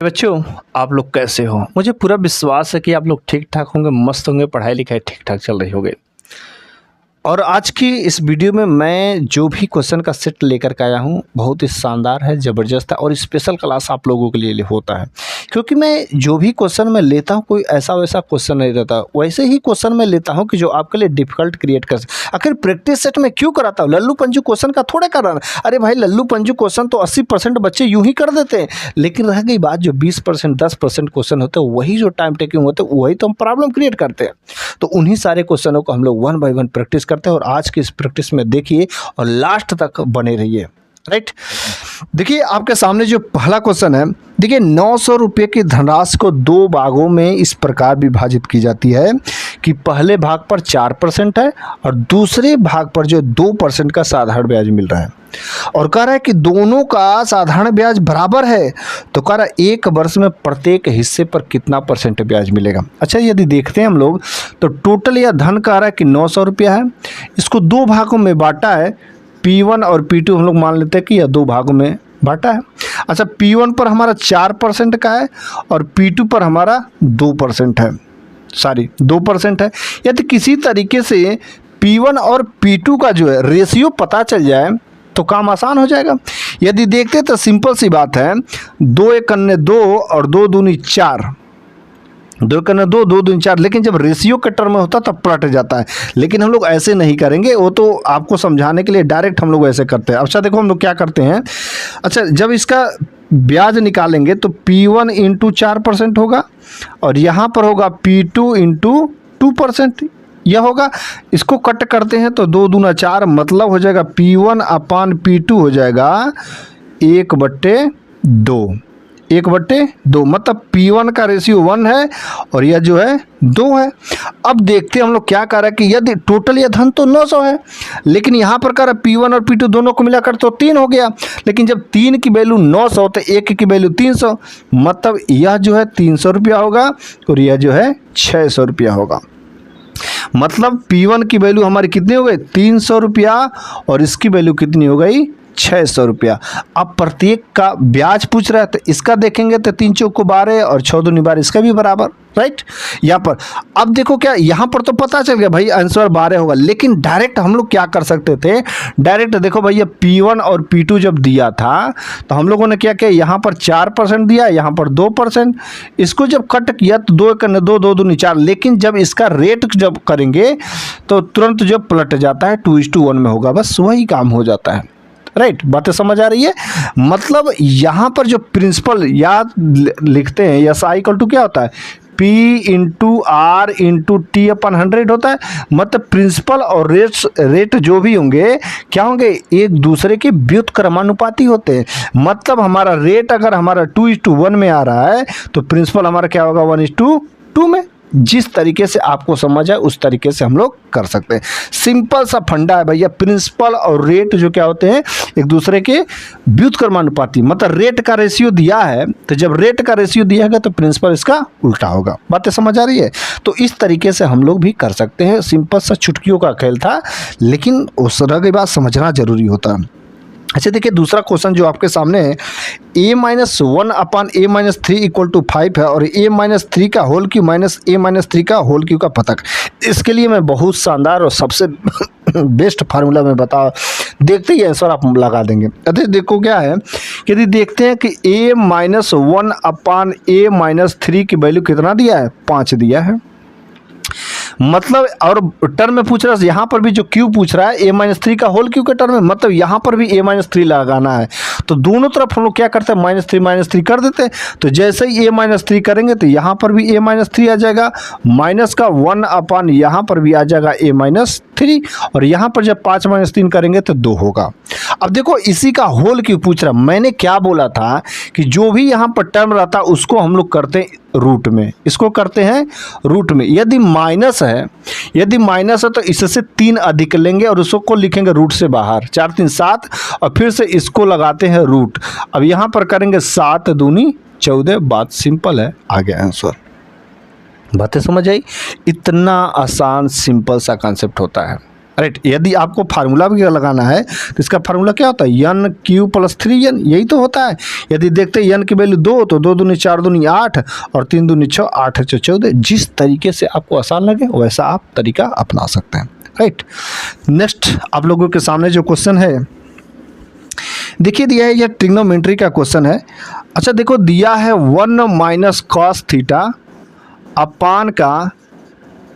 बच्चों, आप लोग कैसे हो? मुझे पूरा विश्वास है कि आप लोग ठीक ठाक होंगे, मस्त होंगे, पढ़ाई लिखाई ठीक ठाक चल रही होगी। और आज की इस वीडियो में मैं जो भी क्वेश्चन का सेट लेकर के आया हूँ बहुत ही शानदार है, ज़बरदस्त है और स्पेशल क्लास आप लोगों के लिए होता है। क्योंकि मैं जो भी क्वेश्चन मैं लेता हूँ कोई ऐसा वैसा क्वेश्चन नहीं रहता, वैसे ही क्वेश्चन मैं लेता हूँ कि जो आपके लिए डिफिकल्ट क्रिएट कर सके। आखिर प्रैक्टिस सेट में क्यों कराता हूँ? लल्लू पंजू क्वेश्चन का थोड़े कराना। अरे भाई, लल्लू पंजू क्वेश्चन तो 80% बच्चे यूँ ही कर देते हैं, लेकिन रह गई बात जो 20% 10% क्वेश्चन होते हैं, वही जो टाइम टेकिंग होते हैं, वही तो हम प्रॉब्लम क्रिएट करते हैं। तो उन्हीं सारे क्वेश्चनों को हम लोग 1 बाय 1 प्रैक्टिस करते हैं और आज की इस प्रैक्टिस में देखिए और लास्ट तक बने रहिए। राइट, देखिए आपके सामने जो पहला क्वेश्चन है, देखिए 900 रुपये की धनराशि को 2 भागों में इस प्रकार विभाजित की जाती है कि पहले भाग पर 4% है और दूसरे भाग पर जो 2% का साधारण ब्याज मिल रहा है। और कह रहा है कि दोनों का साधारण ब्याज बराबर है, तो कह रहा है एक वर्ष में प्रत्येक हिस्से पर कितना % ब्याज मिलेगा। अच्छा, यदि देखते हैं हम लोग तो टोटल यह धन कह रहा है कि 900 रुपया है, इसको 2 भागों में बांटा है। P1 और P2 हम लोग मान लेते हैं कि यह 2 भागों में बांटा है। अच्छा, P1 पर हमारा 4% का है और P2 पर हमारा 2% है, 2% है। यदि किसी तरीके से P1 और P2 का जो है रेशियो पता चल जाए तो काम आसान हो जाएगा। यदि देखते तो सिंपल सी बात है, 2 एक अन्य 2 और 2 दूनी 4, 2 एक अन्य 2, 2 दूनी 4, लेकिन जब रेशियो के टर्म में होता तब पलट जाता है। लेकिन हम लोग ऐसे नहीं करेंगे, वो तो आपको समझाने के लिए डायरेक्ट हम लोग ऐसे करते हैं। अच्छा देखो हम लोग क्या करते हैं, अच्छा जब इसका ब्याज निकालेंगे तो P1 इंटू 4% होगा और यहाँ पर होगा P2 इंटू 2%, यह होगा। इसको कट करते हैं तो 2 दूना 4, मतलब हो जाएगा P1 अपान P2 हो जाएगा 1/2, 1/2, मतलब P1 का रेशियो 1 है और यह जो है 2 है। अब देखते हैं हम लोग क्या कर रहा है कि यदि टोटल यह धन तो 900 है, लेकिन यहाँ पर कर P1 और P2 दोनों को मिलाकर तो 3 हो गया, लेकिन जब 3 की वैल्यू 900 तो 1 की वैल्यू 300, मतलब यह जो है 300 रुपया होगा और यह जो है 600 रुपया होगा। मतलब P1 की वैल्यू हमारी कितनी हो गई 300 रुपया और इसकी वैल्यू कितनी हो गई 600 रुपया। अब प्रत्येक का ब्याज पूछ रहा है तो इसका देखेंगे तो 3 चौको 12 और 6 दूनी 12, इसका भी बराबर। राइट, यहाँ पर अब देखो क्या, यहाँ पर तो पता चल गया भाई आंसर 12 होगा, लेकिन डायरेक्ट हम लोग क्या कर सकते थे, डायरेक्ट देखो भैया P1 और P2 जब दिया था तो हम लोगों ने क्या किया, यहाँ पर 4% दिया, यहाँ पर 2%, इसको जब कट किया तो 2 एक 2, 2 दूनी 4, लेकिन जब इसका रेट जब करेंगे तो तुरंत जब पलट जाता है 2:1 में होगा, बस वही काम हो जाता है। राइट, बातें समझ आ रही है? मतलब यहाँ पर जो प्रिंसिपल याद लिखते हैं, एस आई इक्वल टू क्या होता है, P into R into T अपन 100 होता है। मतलब प्रिंसिपल और रेट जो भी होंगे क्या होंगे, एक दूसरे के व्युत्क्रमानुपाती होते हैं। मतलब हमारा रेट अगर हमारा 2:1 में आ रहा है तो प्रिंसिपल हमारा क्या होगा 1:2 में। जिस तरीके से आपको समझ आए उस तरीके से हम लोग कर सकते हैं। सिंपल सा फंडा है भैया, प्रिंसिपल और रेट जो क्या होते हैं एक दूसरे के व्युत्क्रमानुपाती। मतलब रेट का रेशियो दिया है तो जब रेट का रेशियो दिया है तो प्रिंसिपल इसका उल्टा होगा। बातें समझ आ रही है? तो इस तरीके से हम लोग भी कर सकते हैं। सिंपल सा चुटकियों का खेल था, लेकिन उस तरह की बात समझना जरूरी होता है। अच्छा देखिए दूसरा क्वेश्चन जो आपके सामने है, a-1 upon a-3 equal to 5 है और a-3 का होल क्यू माइनस a-3 का होल क्यू का पता। इसके लिए मैं बहुत शानदार और सबसे बेस्ट फार्मूला में देखते ही आंसर आप लगा देंगे। अरे देखो क्या है, यदि देखते हैं कि a-1 अपान a-3 की वैल्यू कितना दिया है, 5 दिया है। मतलब और टर्म में पूछ रहा है, यहाँ पर भी जो क्यू पूछ रहा है a-3 का होल क्यू के टर्म में, मतलब यहाँ पर भी a-3 लगाना है। तो दोनों तरफ हम लोग क्या करते हैं -3 कर देते हैं। तो जैसे ही a-3 करेंगे तो यहाँ पर भी a-3 आ जाएगा, माइनस का 1 अपान यहाँ पर भी आ जाएगा a-3 और यहाँ पर जब 5 - 3 करेंगे तो 2 होगा। अब देखो इसी का होल क्यू पूछ रहा है। मैंने क्या बोला था कि जो भी यहाँ पर टर्म रहता है उसको हम लोग करते हैं रूट में, इसको करते हैं रूट में। यदि माइनस है तो इससे 3 अधिक लेंगे और उसको लिखेंगे रूट से बाहर, 4 3 7 और फिर से इसको लगाते हैं रूट। अब यहाँ पर करेंगे 7 दूनी 14, बात सिंपल है, आ गया आंसर। बातें समझ आई? इतना आसान सिंपल सा कॉन्सेप्ट होता है। राइट। यदि आपको फार्मूला भी लगाना है तो इसका फार्मूला क्या होता है, यन क्यू प्लस 3n, यही तो होता है। यदि देखते हैं यन की वैल्यू 2 तो 2 दूनी 4 दूनी 8 और 3 दूनी 6 8 6 14। जिस तरीके से आपको आसान लगे वैसा आप तरीका अपना सकते हैं, राइट। नेक्स्ट आप लोगों के सामने जो क्वेश्चन है देखिए, दिया है यह ट्रिग्नोमेट्री का क्वेश्चन है। अच्छा देखो, दिया है 1 माइनस कॉस थीटा अपान का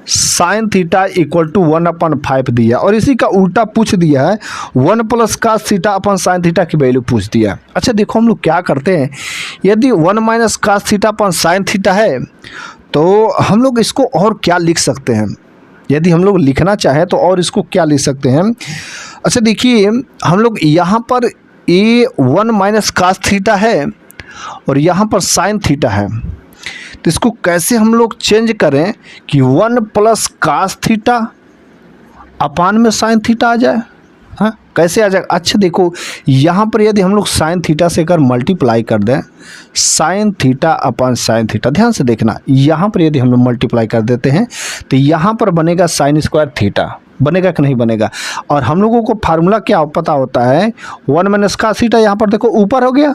साइन थीटा इक्वल टू 1/5 दिया, और इसी का उल्टा पूछ दिया है 1 प्लस कास थीटा अपन साइन थीटा की वैल्यू पूछ दिया है। अच्छा देखो, हम लोग क्या करते हैं, यदि 1 माइनस कास थीटा अपन साइन थीटा है तो हम लोग इसको और क्या लिख सकते हैं, यदि हम लोग लिखना चाहें तो और इसको क्या लिख सकते हैं। अच्छा देखिए, हम लोग यहाँ पर ये 1 माइनस कास थीटा है और यहाँ पर साइन थीटा है, तो इसको कैसे हम लोग चेंज करें कि 1 प्लस कास थीटा अपान में साइन थीटा आ जाए। हाँ, कैसे आ जाए। अच्छा देखो, यहाँ पर यदि हम लोग साइन थीटा से अगर मल्टीप्लाई कर दें sine theta upon sine theta, ध्यान से देखना, यहाँ पर यदि हम लोग मल्टीप्लाई कर देते हैं तो यहाँ पर बनेगा साइन स्क्वायर थीटा, बनेगा कि नहीं बनेगा। और हम लोगों को फार्मूला क्या पता होता है, 1 माइनस कास थीटा यहाँ पर देखो ऊपर हो गया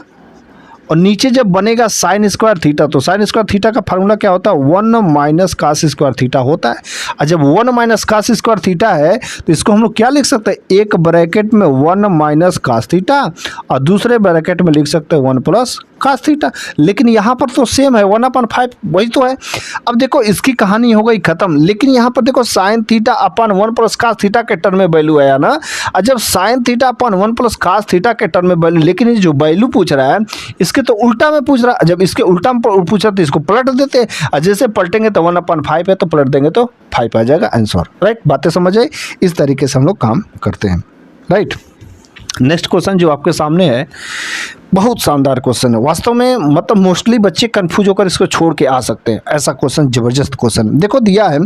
और नीचे जब बनेगा साइन स्क्वायर थीटा, तो साइन स्क्वायर थीटा का फार्मूला क्या होता है, 1 माइनस कास स्क्वायर थीटा होता है। और जब 1 माइनस कास स्क्वायर थीटा है तो इसको हम लोग क्या लिख सकते हैं, एक ब्रैकेट में 1 माइनस कास थीटा और दूसरे ब्रैकेट में लिख सकते हैं 1 प्लस कास थीटा। लेकिन यहाँ पर तो सेम है, 1/5 वही तो है। अब देखो इसकी कहानी हो गई खत्म, लेकिन यहाँ पर देखो साइन थीटा अपन 1 प्लस कास थीटा के टर्म में वैल्यू आया ना। और जब साइन थीटा अपन 1 प्लस कास थीटा के टर्म में वैल्यू, लेकिन ये जो वैल्यू पूछ रहा है इसके तो उल्टा में पूछ रहा है। जब इसके उल्टा में पूछ रहा है तो इसको पलट देते हैं, और जैसे पलटेंगे तो 1/5 है तो पलट देंगे तो 5 आ जाएगा आंसर, राइट। बातें समझ आई, इस तरीके से हम लोग काम करते हैं, राइट। नेक्स्ट क्वेश्चन जो आपके सामने है बहुत शानदार क्वेश्चन है वास्तव में, मतलब मोस्टली बच्चे कंफ्यूज होकर इसको छोड़ के आ सकते हैं, ऐसा क्वेश्चन जबरदस्त क्वेश्चन। देखो दिया है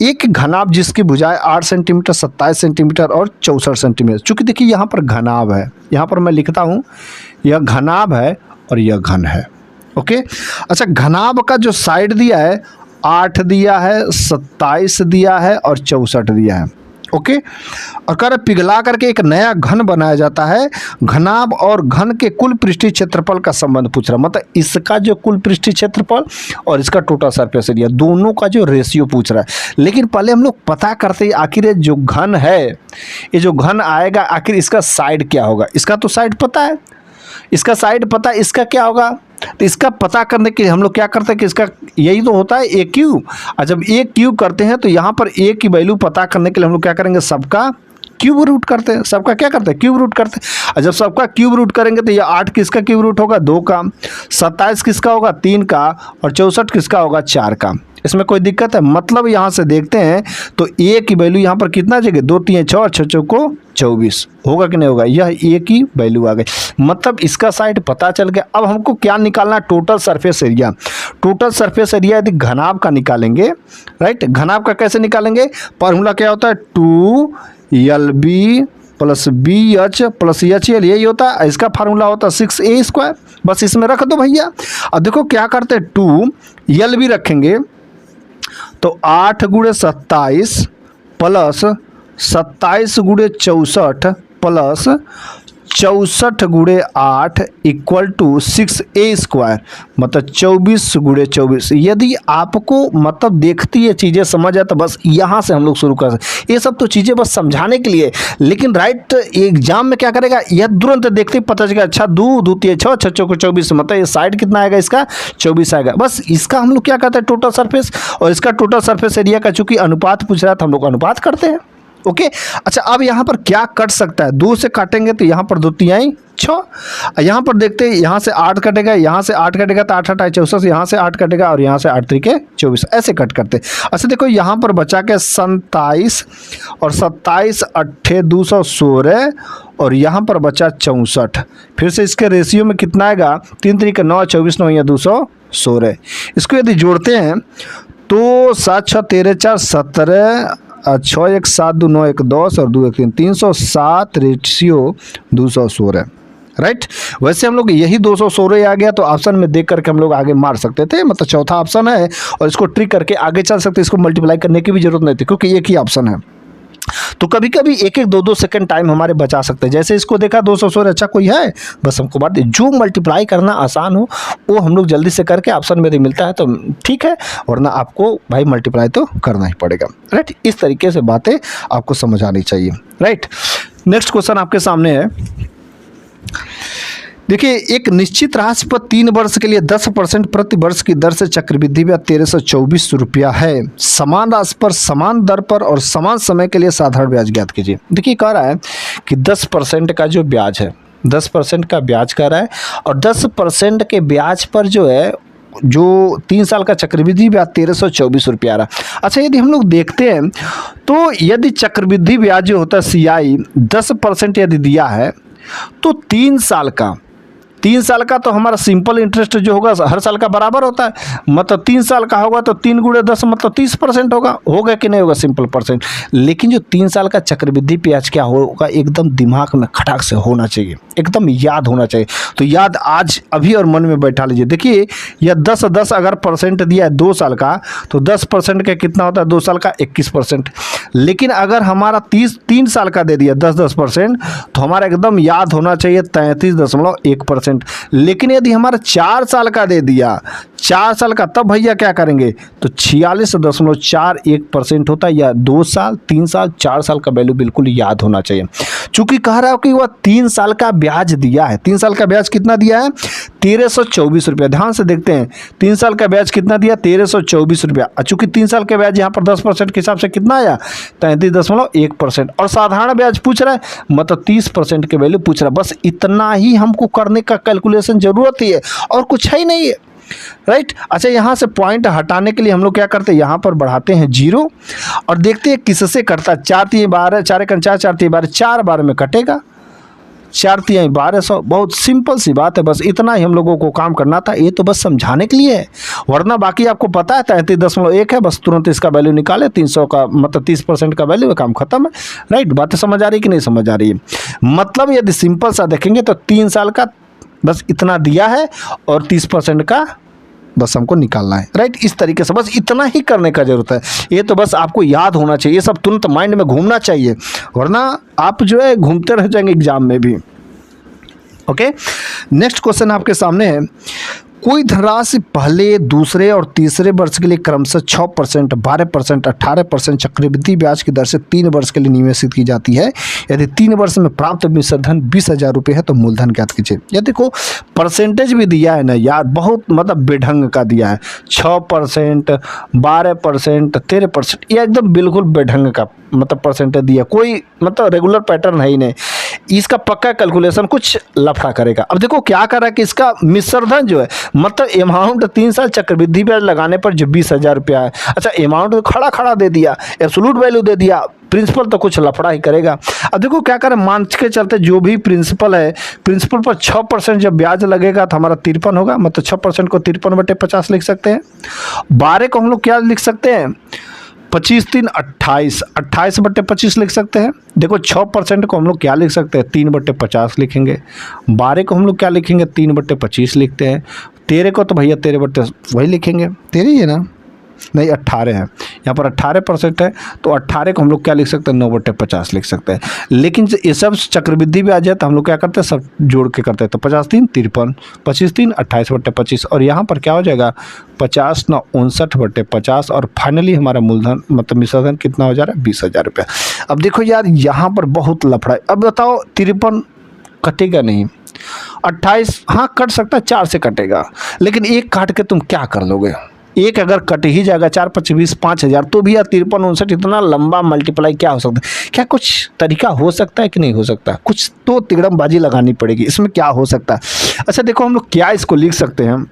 एक घनाभ जिसकी भुजाएं 8 सेंटीमीटर 27 सेंटीमीटर और 64 सेंटीमीटर। चूँकि देखिए यहाँ पर घनाभ है, यहाँ पर मैं लिखता हूँ यह घनाभ है और यह घन है, ओके। अच्छा घनाभ का जो साइड दिया है 8 दिया है, 27 दिया है और 64 दिया है, ओके। और कह रहे पिघला करके एक नया घन बनाया जाता है, घनाभ और घन के कुल पृष्ठीय क्षेत्रफल का संबंध पूछ रहा है, मतलब इसका जो कुल पृष्ठीय क्षेत्रफल और इसका टोटल सरफेस एरिया दोनों का जो रेशियो पूछ रहा है। लेकिन पहले हम लोग पता करते हैं आखिर ये जो घन है, ये जो घन आएगा आखिर इसका साइड क्या होगा। इसका तो साइड पता है, इसका साइड पता है, इसका क्या होगा। तो इसका पता करने के लिए हम लोग क्या करते हैं कि इसका यही तो होता है AQ, और जब AQ करते हैं तो यहाँ पर A की वैल्यू पता करने के लिए हम लोग क्या करेंगे, सबका क्यूब रूट करते हैं, सबका क्या करते हैं क्यूब रूट करते हैं। और जब सबका क्यूब रूट करेंगे तो ये 8 किसका क्यूब रूट होगा, 2 का, 27 किसका होगा, 3 का, और 64 किसका होगा, 4 का। इसमें कोई दिक्कत है, मतलब यहाँ से देखते हैं तो A की वैल्यू यहाँ पर कितना जगह 2 3 6 और 6 को 24 होगा कि नहीं होगा, यह A की वैल्यू आ गई। मतलब इसका साइड पता चल गया। अब हमको क्या निकालना, total surface area. Total surface area यदि घनाभ का निकालेंगे, राइट, घनाभ का कैसे निकालेंगे, फार्मूला क्या होता है 2LB plus BH plus HL, यही होता है। इसका फार्मूला होता है 6A², बस इसमें रख दो भैया। अब देखो क्या करते हैं 2LB रखेंगे तो 8 × 27 plus 27 × 64 plus 64 × 8 equal to 6A², मतलब 24 × 24। यदि आपको मतलब देखती है चीज़ें समझ आए तो बस यहाँ से हम लोग शुरू कर सकते। ये सब तो चीज़ें बस समझाने के लिए, लेकिन राइट एग्जाम में क्या करेगा, यह तुरंत देखते ही पता चलेगा। अच्छा 2 2 3 6 6 को 24, मतलब ये साइड कितना आएगा, इसका 24 आएगा। बस इसका हम लोग क्या करते हैं टोटल सरफेस, और इसका टोटल सरफेस एरिया का चूंकि अनुपात पूछ रहा है तो हम लोग अनुपात करते हैं, ओके। अच्छा अब यहाँ पर क्या कट सकता है, 2 से काटेंगे तो यहाँ पर 2 3 6, यहाँ पर देखते हैं यहाँ से 8 कटेगा, यहाँ से 8 कटेगा तो 8 8 64, यहाँ से 8 कटेगा और यहाँ से 8 3 24, ऐसे कट करते हैं। अच्छा देखो यहाँ पर बचा के 27 और 27 8 216 और यहाँ पर बचा 64। फिर से इसके रेशियो में कितना आएगा, 3 3 9 24 9 या 216। इसको यदि जोड़ते हैं तो 7 6 13 4 17, 6 1 7 2 9 1 10 और 2 1 3, 307 रेशियो 216, राइट। वैसे हम लोग यही 216 आ गया तो ऑप्शन में देख करके हम लोग आगे मार सकते थे, मतलब चौथा ऑप्शन है और इसको ट्रिक करके आगे चल सकते, इसको मल्टीप्लाई करने की भी जरूरत नहीं थी क्योंकि एक ही ऑप्शन है। तो कभी कभी एक एक दो दो सेकंड टाइम हमारे बचा सकते हैं। जैसे इसको देखा 200 से अच्छा कोई है, बस हमको बात जो मल्टीप्लाई करना आसान हो वो हम लोग जल्दी से करके ऑप्शन में यदि मिलता है तो ठीक है, वरना आपको भाई मल्टीप्लाई तो करना ही पड़ेगा। राइट, इस तरीके से बातें आपको समझ आनी चाहिए। राइट, नेक्स्ट क्वेश्चन आपके सामने है। देखिए, एक निश्चित राशि पर 3 वर्ष के लिए 10% प्रति वर्ष की दर से चक्रवृद्धि ब्याज 1324 रुपया है। समान राशि पर समान दर पर और समान समय के लिए साधारण ब्याज ज्ञात कीजिए। देखिए, कह रहा है कि 10% का जो ब्याज है, 10% का ब्याज कह रहा है, और 10% के ब्याज पर जो है जो 3 साल का चक्रवृद्धि ब्याज 1324 रुपया आ रहा। अच्छा, यदि हम लोग देखते हैं तो यदि चक्रवृद्धि ब्याज जो होता है CI 10% यदि दिया है तो 3 साल का तो हमारा सिंपल इंटरेस्ट जो होगा हर साल का बराबर होता है। मतलब 3 साल का होगा तो 3 गुणे 10 मतलब 30% होगा कि नहीं होगा, सिंपल परसेंट। लेकिन जो 3 साल का चक्रवृद्धि ब्याज क्या होगा, एकदम दिमाग में खटाक से होना चाहिए, एकदम याद होना चाहिए। तो याद आज अभी और मन में बैठा लीजिए। देखिए, यह 10 अगर परसेंट दिया है 2 साल का, तो 10% का कितना होता है 2 साल का 21%। लेकिन अगर हमारा 3 साल का दे दिया 10%, तो हमारा एकदम याद होना चाहिए 33.1%। लेकिन यदि हमारा 4 साल का दे दिया, 4 साल का, तब भैया क्या करेंगे, तो 46.41% होता है। या 2 साल, 3 साल, 4 साल का वैल्यू बिल्कुल याद होना चाहिए। चूंकि कह रहा है कि वह 3 साल का ब्याज दिया है। 3 साल का ब्याज कितना दिया है, 1324 रुपया। ध्यान से देखते हैं, 3 साल का ब्याज कितना दिया, 1324 रुपया। चूंकि 3 साल का ब्याज यहाँ पर 10% के हिसाब से कितना आया, 33.1%। और साधारण ब्याज पूछ रहा है, मतलब 30% के वैल्यू पूछ रहा है। बस इतना ही हमको करने का कैलकुलेशन जरूरत ही है, और कुछ है ही नहीं है। राइट, अच्छा, यहाँ से पॉइंट हटाने के लिए हम लोग क्या करते हैं, यहाँ पर बढ़ाते हैं 0 और देखते हैं किससे कटता है। 4 3 12, 4 1 4, 4 3 12, 4 बार में कटेगा, 4 3 1200। बहुत सिंपल सी बात है, बस इतना ही हम लोगों को काम करना था। ये तो बस समझाने के लिए है, वरना बाकी आपको पता है 33.1 है, बस तुरंत इसका वैल्यू निकाले, 300 का मतलब 30% का वैल्यू है, काम खत्म है। राइट, बातें समझ आ रही कि नहीं समझ आ रही है। मतलब यदि सिंपल सा देखेंगे तो 3 साल का बस इतना दिया है और 30% का बस हमको निकालना है। राइट, इस तरीके से बस इतना ही करने का जरूरत है। ये तो बस आपको याद होना चाहिए, ये सब तुरंत माइंड में घूमना चाहिए, वरना आप जो है घूमते रह जाएंगे एग्जाम में भी। ओके, नेक्स्ट क्वेश्चन आपके सामने है। कोई धनराशि पहले, दूसरे और तीसरे वर्ष के लिए क्रमशः 6%, 12%, 18% चक्रवृद्धि ब्याज की दर से 3 वर्ष के लिए निवेशित की जाती है। यदि 3 वर्ष में प्राप्त मिश्र धन 20,000 रुपये है तो मूलधन ज्ञात कीजिए। यह देखो, परसेंटेज भी दिया है ना यार, बहुत मतलब बेढंग का दिया है। 6%, 12%, 13%, ये एकदम बिल्कुल बेढंग का मतलब परसेंटेज दिया, कोई मतलब रेगुलर पैटर्न है ही नहीं। इसका पक्का कैलकुलेशन कुछ लफड़ा करेगा। अब देखो क्या कर रहा है कि इसका मिश्रधन जो है, मतलब अमाउंट 3 साल चक्रवृद्धि ब्याज लगाने पर जो 20,000 रुपया है। अच्छा, अमाउंट तो खड़ा दे दिया, एब्सोल्यूट वैल्यू दे दिया, प्रिंसिपल तो कुछ लफड़ा ही करेगा। अब देखो क्या करें, मान के चलते जो भी प्रिंसिपल है, प्रिंसिपल पर 6% जब ब्याज लगेगा तो हमारा 53 होगा, मतलब 6% को 53/50 लिख सकते हैं। 12 को हम लोग क्या लिख सकते हैं, 25 3 28, 28/25 लिख सकते हैं। देखो 6% को हम लोग क्या लिख सकते हैं, 3/50 लिखेंगे। 12 को हम लोग क्या लिखेंगे, 3/25 लिखते हैं। 13 को तो भैया 13 वही लिखेंगे, 13 ही है ना, नहीं 18 है, यहाँ पर 18% है, तो 18 को हम लोग क्या लिख सकते हैं, 9/50 लिख सकते हैं। लेकिन ये सब चक्रवृद्धि भी आ जाए तो हम लोग क्या करते हैं, सब जोड़ के करते हैं। तो 50 3 53, 25 3 28/25, और यहाँ पर क्या हो जाएगा, 50 9 59/50, और फाइनली हमारा मूलधन मतलब मिश्रधन कितना हो जा रहा है, 20,000 रुपया। अब देखो यार, यहाँ पर बहुत लफड़ा है। अब बताओ 53 कटेगा नहीं, 28 हाँ कट सकता है, 4 से कटेगा, लेकिन एक काट के तुम क्या कर लोगे, एक अगर कट ही जाएगा, 4 5 20 5,000, तो भी यार 53 59 इतना लंबा मल्टीप्लाई क्या हो सकता है, क्या कुछ तरीका हो सकता है कि नहीं हो सकता, कुछ तो तिगड़मबाजी लगानी पड़ेगी, इसमें क्या हो सकता है। अच्छा देखो, हम लोग क्या इसको लिख सकते हैं,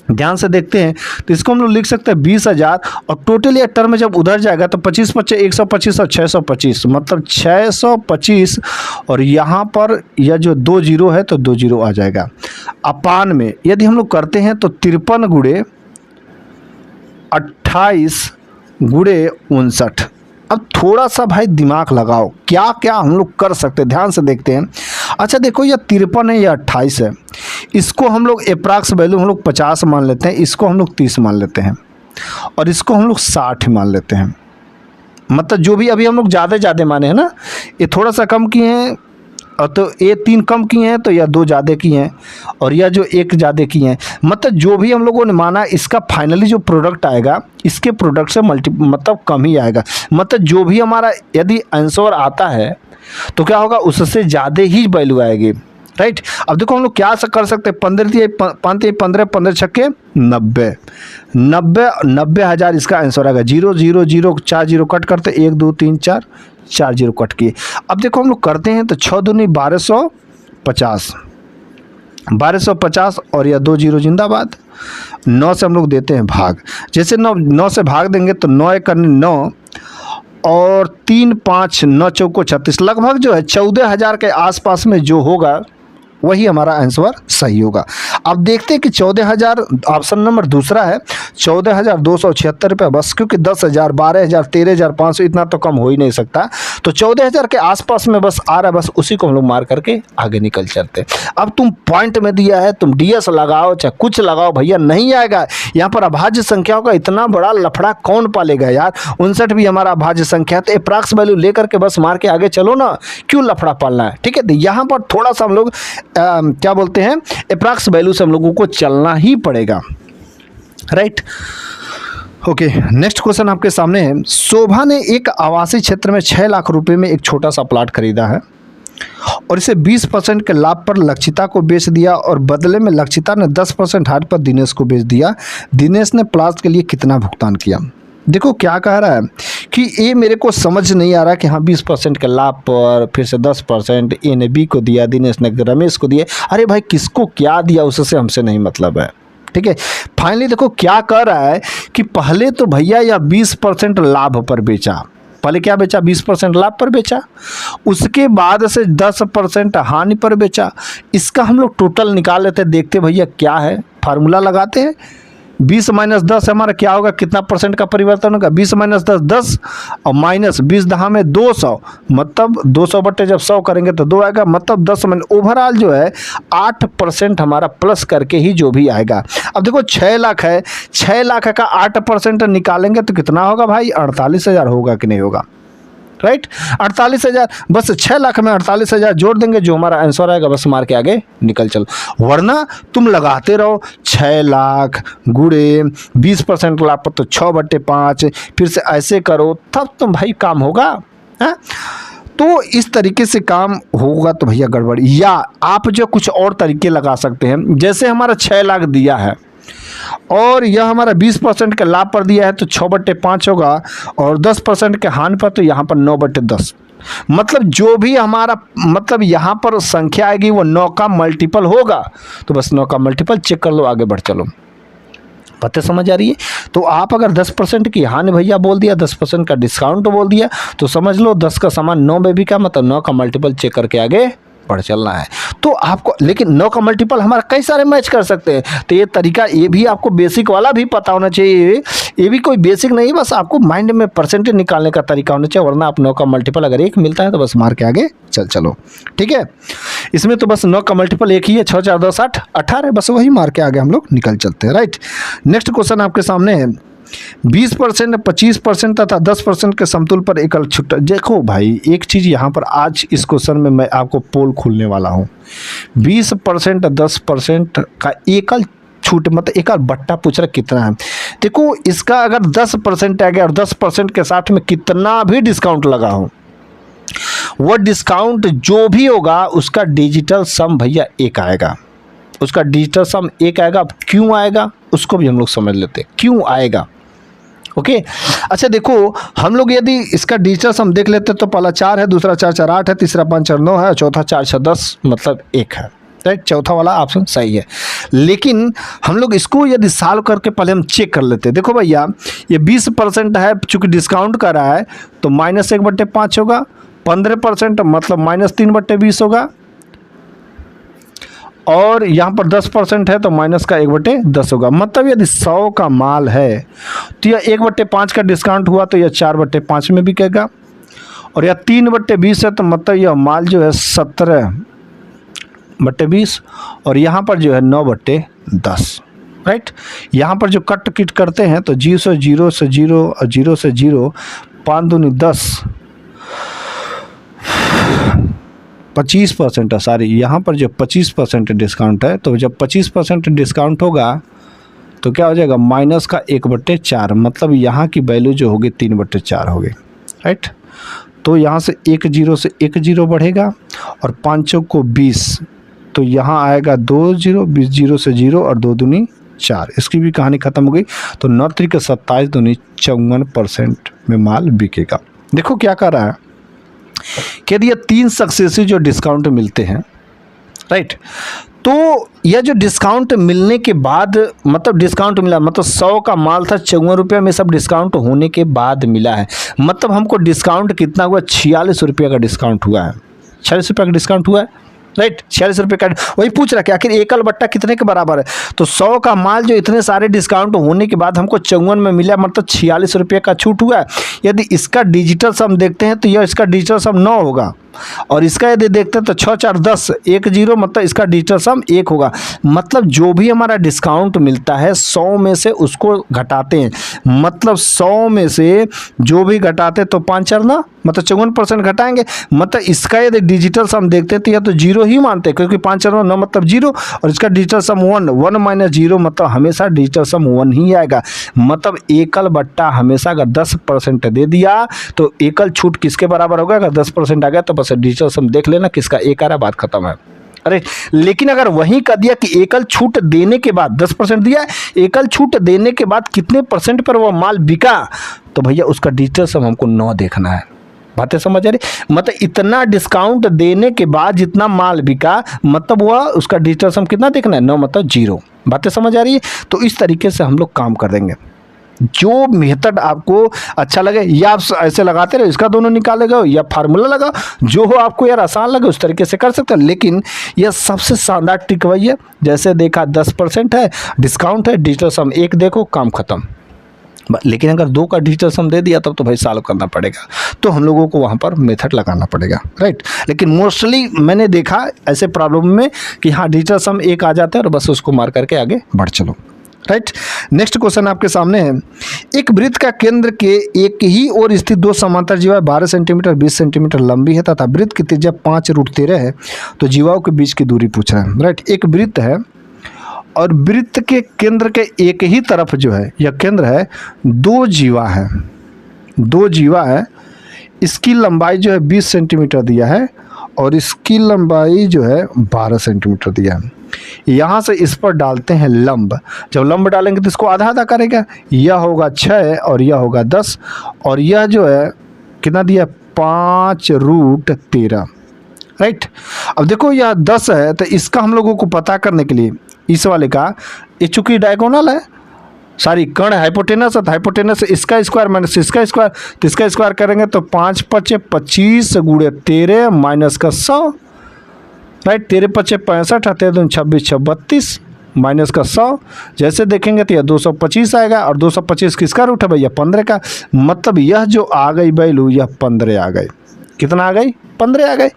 ध्यान से देखते हैं, तो इसको हम लोग लिख सकते हैं 20,000, और टोटल ये टर्म में जब उधर जाएगा तो 25 25 125 और 625, मतलब 625, और यहाँ पर यह जो 2 0 है तो 2 0 आ जाएगा। अपान में यदि हम लोग करते हैं तो 53 गुणे 28 गुणे 59। अब थोड़ा सा भाई दिमाग लगाओ, क्या क्या हम लोग कर सकते हैं, ध्यान से देखते हैं। अच्छा देखो, यह 53 है, यह 28 है, इसको हम लोग एप्रॉक्स वैल्यू हम लोग 50 मान लेते हैं, इसको हम लोग 30 मान लेते हैं, और इसको हम लोग 60 मान लेते हैं। मतलब जो भी अभी हम लोग ज़्यादा माने हैं ना, ये थोड़ा सा कम किए हैं और तो ये 3 कम किए हैं तो यह 2 ज़्यादा किए हैं और यह जो 1 ज़्यादा किए हैं। मतलब जो भी हम लोगों ने माना इसका फाइनली जो प्रोडक्ट आएगा इसके प्रोडक्ट से मतलब कम ही आएगा। मतलब जो भी हमारा यदि आंसर आता है तो क्या होगा, उससे ज़्यादा ही वैल्यू आएगी, राइट। अब देखो हम लोग क्या कर सकते हैं, 15 दिए 5 15 15 छक्के 90 90 90,000 इसका आंसर आएगा। 0 0 0 4 0 कट करते 1 2 3 4 4 0 कट किए। अब देखो हम लोग करते हैं तो 6 दूनी 1250 1250 और यह 2 0 जिंदाबाद। 9 से हम लोग देते हैं भाग, जैसे 9 से भाग देंगे तो 9 1 9 और 3 5 9 चौको 36, लगभग जो है 14,000 के आसपास में जो होगा वही हमारा आंसर सही होगा। अब देखते हैं कि 14,000 ऑप्शन नंबर दूसरा है 14,276 रुपये बस, क्योंकि 10,000 12,000 13,500 इतना तो कम हो ही नहीं सकता। तो 14,000 के आसपास में बस आ रहा है, बस उसी को हम लोग मार करके आगे निकल चलते हैं। अब तुम पॉइंट में दिया है, तुम डीएस लगाओ चाहे कुछ लगाओ भैया नहीं आएगा। यहाँ पर अभाज्य संख्याओं का इतना बड़ा लफड़ा कौन पालेगा यार। 59 भी हमारा अभाज्य संख्या, तो अप्रॉक्स वैल्यू लेकर के बस मार के आगे चलो ना, क्यों लफड़ा पालना है। ठीक है, तो यहाँ पर थोड़ा सा हम लोग क्या बोलते हैं, अप्रॉक्स वैल्यू से हम लोगों को चलना ही पड़ेगा, राइट। ओके, नेक्स्ट क्वेश्चन आपके सामने है। शोभा ने एक आवासीय क्षेत्र में 6 लाख रुपए में एक छोटा सा प्लाट खरीदा है और इसे 20% के लाभ पर लक्षिता को बेच दिया और बदले में लक्षिता ने 10% हाट पर दिनेश को बेच दिया। दिनेश ने प्लाट के लिए कितना भुगतान किया। देखो क्या कह रहा है कि ये मेरे को समझ नहीं आ रहा कि हाँ 20% के लाभ पर फिर से 10% ए ने बी को दिया, दिनेश ने रमेश को दिया। अरे भाई किसको क्या दिया उससे हमसे नहीं मतलब है, ठीक है। फाइनली देखो क्या कर रहा है कि पहले तो भैया या 20% लाभ पर बेचा, पहले क्या बेचा 20% लाभ पर बेचा, उसके बाद से 10% हानि पर बेचा। इसका हम लोग टोटल निकाल लेते हैं, देखते भैया क्या है, फार्मूला लगाते हैं। 20 - 10 हमारा क्या होगा, कितना परसेंट का परिवर्तन होगा, 20 - 10 10 और माइनस 20 दहा में 200, मतलब 200 बटे जब 100 करेंगे तो 2 आएगा, मतलब 10 में ओवरऑल जो है 8% हमारा प्लस करके ही जो भी आएगा। अब देखो 6 लाख है, 6 लाख का 8% निकालेंगे तो कितना होगा भाई, 48,000 होगा कि नहीं होगा, राइट। 48,000, बस 6 लाख में 48,000 जोड़ देंगे, जो हमारा आंसर आएगा बस मार के आगे निकल चलो। वरना तुम लगाते रहो 6 लाख गुणे 20% लाभ पर तो 6/5, फिर से ऐसे करो तब तुम भाई काम होगा, है? तो इस तरीके से काम होगा तो भैया गड़बड़। या आप जो कुछ और तरीके लगा सकते हैं, जैसे हमारा 6 लाख दिया है और यह हमारा 20% के लाभ पर दिया है तो 6/5 होगा और 10% के हानि पर तो यहाँ पर 9/10, मतलब जो भी हमारा मतलब यहाँ पर संख्या आएगी वो 9 का मल्टीपल होगा। तो बस 9 का मल्टीपल चेक कर लो, आगे बढ़ चलो। बातें समझ आ रही है। तो आप अगर 10% की हानि भैया बोल दिया, 10% का डिस्काउंट बोल दिया तो समझ लो 10 का सामान 9 में भी का मतलब 9 का मल्टीपल चेक करके आगे बढ़ चलना है। तो आपको लेकिन 9 का मल्टीपल हमारा कई सारे मैच कर सकते हैं, तो ये तरीका, ये भी आपको बेसिक वाला भी पता होना चाहिए। ये भी कोई बेसिक नहीं, बस आपको माइंड में परसेंटेज निकालने का तरीका होना चाहिए, वरना आप 9 का मल्टीपल अगर 1 मिलता है तो बस मार के आगे चलो, ठीक है। इसमें तो बस 9 का मल्टीपल 1 ही है, 6 4 10 8 18, बस वही मार के आगे हम लोग निकल चलते हैं, राइट। नेक्स्ट क्वेश्चन आपके सामने है। 20%, 25% तथा 10% के समतुल पर एकल छूट। देखो भाई एक चीज़ यहाँ पर आज इस क्वेश्चन में मैं आपको पोल खोलने वाला हूँ। 20% 10% का एकल छूट मतलब एकल बट्टा पूछ रहा कितना है। देखो इसका अगर 10% आ गया और 10% के साथ में कितना भी डिस्काउंट लगा हो, वो डिस्काउंट जो भी होगा उसका डिजिटल सम भैया 1 आएगा, उसका डिजिटल सम 1 आएगा। अब क्यों आएगा उसको भी हम लोग समझ लेते हैं, क्यों आएगा। ओके अच्छा देखो हम लोग यदि इसका डिजिटल सम देख लेते तो पहला 4 है, दूसरा 4 4 8 है, तीसरा 5 4 9 है, चौथा 4 6 10 मतलब 1 है, राइट। चौथा वाला ऑप्शन सही है। लेकिन हम लोग इसको यदि सॉल्व करके पहले हम चेक कर लेते हैं। देखो भैया ये 20% है, चूँकि डिस्काउंट कर रहा है तो -1/5 होगा। 15% मतलब -3/20 होगा और यहाँ पर 10% है तो माइनस का 1/10 होगा। मतलब यदि 100 का माल है तो यह 1/5 का डिस्काउंट हुआ तो यह 4/5 में बिकेगा और यह 3/20 है तो मतलब यह माल जो है 17/20 और यहाँ पर जो है 9/10, राइट। यहाँ पर जो कट किट करते हैं तो 0 से 0 और 0 से 0 5 दूनी 10, 25% है, सॉरी यहाँ पर जो 25% डिस्काउंट है, तो जब 25% डिस्काउंट होगा तो क्या हो जाएगा, माइनस का 1/4, मतलब यहाँ की वैल्यू जो होगी 3/4 होगी, राइट। तो यहाँ से 1 0 से 1 0 बढ़ेगा और 5 को 20, तो यहाँ आएगा 2 0, 20 0 से 0 और 2 दूनी 4, इसकी भी कहानी ख़त्म हो गई। तो 9 3 27 दूनी 54% में माल बिकेगा। देखो क्या कर रहा है कि यदि ये 3 सक्सेसिव जो डिस्काउंट मिलते हैं, राइट, तो यह जो डिस्काउंट मिलने के बाद, मतलब डिस्काउंट मिला, मतलब 100 का माल था 54 रुपये में, सब डिस्काउंट होने के बाद मिला है, मतलब हमको डिस्काउंट कितना हुआ, 46 रुपये का डिस्काउंट हुआ है, 46 रुपये का डिस्काउंट हुआ है, राइट। 46 रुपये का, वही पूछ रहा है कि आखिर एकल बट्टा कितने के बराबर है। तो 100 का माल जो इतने सारे डिस्काउंट होने के बाद हमको 54 में मिला, मतलब 46 रुपये का छूट हुआ है। यदि इसका डिजिटल सम देखते हैं तो यह इसका डिजिटल सम 9 होगा, और इसका यदि देखते हैं तो 6 4 10, 1 0, मतलब इसका डिजिटल सम 1 होगा। मतलब जो भी हमारा डिस्काउंट मिलता है 100 में से उसको घटाते हैं, मतलब 100 में से जो भी घटाते तो 5 4 9, मतलब 54% घटाएंगे। मतलब इसका यदि डिजिटल सम देखते हैं तो यह तो 0 ही मानते हैं, क्योंकि 5 4 9 मतलब 0, और इसका डिजिटल सम 1 1 माइनस 0, मतलब हमेशा डिजिटल सम 1 ही आएगा। मतलब एकल बट्टा हमेशा अगर 10% दे दिया तो एकल छूट किसके बराबर होगा, अगर 10% आ गया तो बस डिजिटल सम देख लेना किसका एक आ रहा, बात खत्म है। अरे लेकिन अगर वहीं कर दिया कि एकल छूट देने के बाद 10% दिया, एकल छूट देने के बाद कितने परसेंट पर वो माल बिका, तो भैया उसका डिजिटल सम हमको 9 देखना है। बातें समझ आ रही, मतलब इतना डिस्काउंट देने के बाद जितना माल बिका, मतलब वह उसका डिजिटल सम कितना देखना है, 9 मतलब 0। बातें समझ आ रही है। तो इस तरीके से हम लोग काम कर देंगे। जो मेथड आपको अच्छा लगे, या आप ऐसे लगाते रहो, इसका दोनों निकालेगा, या फार्मूला लगा, जो हो आपको यार आसान लगे उस तरीके से कर सकते हैं। लेकिन यह सबसे शानदार ट्रिक वही है, जैसे देखा 10% है डिस्काउंट है, डिजिटल सम 1 देखो, काम खत्म। लेकिन अगर 2 का डिजिटल सम दे दिया तब तो भाई सॉल्व करना पड़ेगा, तो हम लोगों को वहाँ पर मेथड लगाना पड़ेगा, राइट। लेकिन मोस्टली मैंने देखा ऐसे प्रॉब्लम में कि हाँ डिजिटल सम 1 आ जाता है और बस उसको मार करके आगे बढ़ चलो, राइट। नेक्स्ट क्वेश्चन आपके सामने है, एक वृत्त का केंद्र के एक ही ओर स्थित 2 समांतर जीवा 12 सेंटीमीटर 20 सेंटीमीटर लंबी है तथा वृत्त की त्रिज्या 5√13 है, तो जीवाओं के बीच की दूरी पूछ रहा है, राइट। एक वृत्त है और वृत्त के केंद्र के एक ही तरफ जो है यह केंद्र है, 2 जीवा है, 2 जीवा है, इसकी लंबाई जो है 20 सेंटीमीटर दिया है और इसकी लंबाई जो है 12 सेंटीमीटर दिया है। यहाँ से इस पर डालते हैं लंब, जब लंब डालेंगे तो इसको आधा आधा करेगा, यह होगा 6 और यह होगा 10, और यह जो है कितना दिया, 5√13, राइट। अब देखो यह 10 है, तो इसका हम लोगों को पता करने के लिए इस वाले का, ये चूंकि डायगोनल है, सारी कर्ण हाइपोटेनस है, तो हाइपोटेनस इसका स्क्वायर माइनस इसका स्क्वायर, तो इसका स्क्वायर करेंगे तो 5 5 25 गुणे 13 माइनस का 100, राइट। 13 5 65, 13 26 6 32 माइनस का 100, जैसे देखेंगे तो यह 225 आएगा, और 225 किसका रूट है भैया, 15 का। मतलब यह जो आ गई वैल्यू, यह 15 आ गई। कितना आ गई, 15 आ गए।